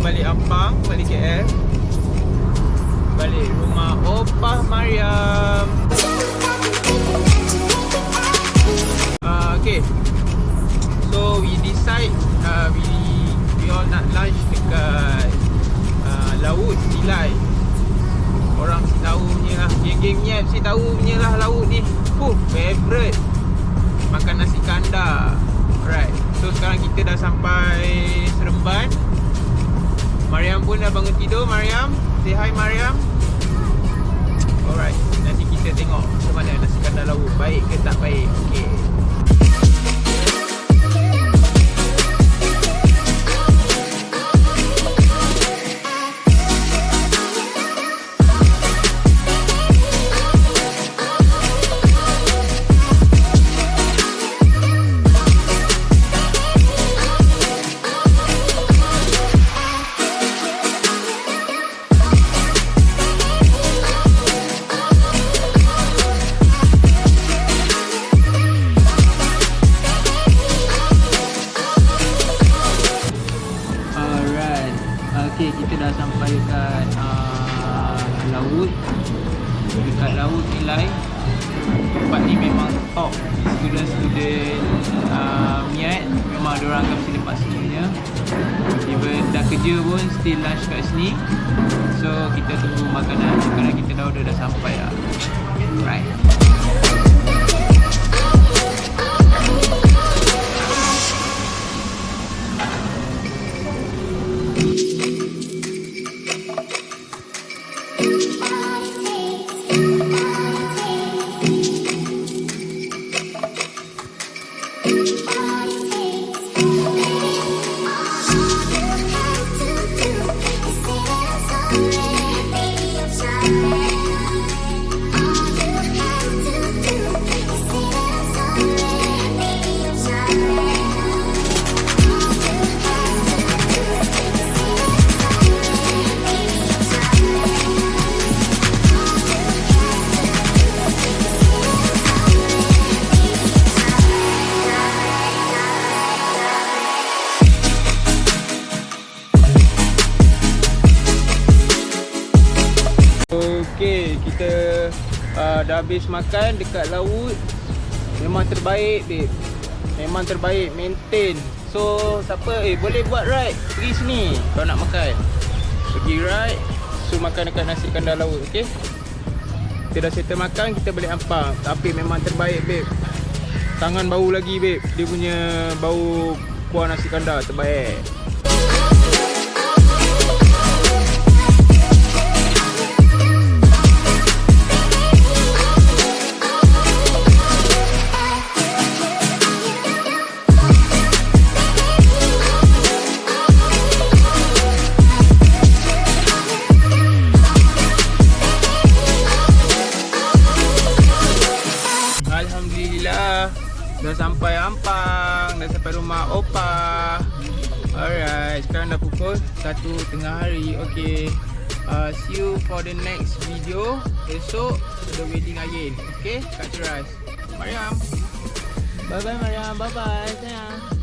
balik Ampang, balik KL, balik rumah Opah Mariam. Okay, so we decide we all nak lunch dekat Lawood, Nilai. Orang si tahu punya lah, geng-geng MIAT si tahu punya lah Lawood ni. Favorite makan nasi kandar. Alright, so sekarang kita dah sampai Seremban. Mariam pun dah bangun tidur. Mariam, say hi Mariam. Alright, nanti kita tengok macam mana nasi kandar Lawood, baik ke tak baik. Okay. Okay, kita dah sampai dekat Lawood. Dekat Lawood Nilai. Tempat ni memang top student-student MIAT. Memang diorang akan mesti lepas sini punya. Even dah kerja pun still lunch kat sini. So kita tunggu makanan. Sekarang kita dah order, dah sampai lah. Right. Okay, kita dah habis makan dekat Lawood. Memang terbaik babe. Memang terbaik, maintain. So siapa boleh buat ride, pergi sini kalau nak makan. Pergi ride, so makan dekat nasi kandar Lawood. Okay, kita dah settle makan, kita balik Ampang. Tapi memang terbaik babe. Tangan bau lagi babe. Dia punya bau kuah nasi kandar terbaik. Alhamdulillah, dah sampai Ampang, dah sampai rumah Opah. Alright, sekarang dah pukul 1 tengah hari. Okay, see you for the next video. Esok the wedding again. Okay, kat Ceras. Mariam, bye bye Mariam, bye bye sayang.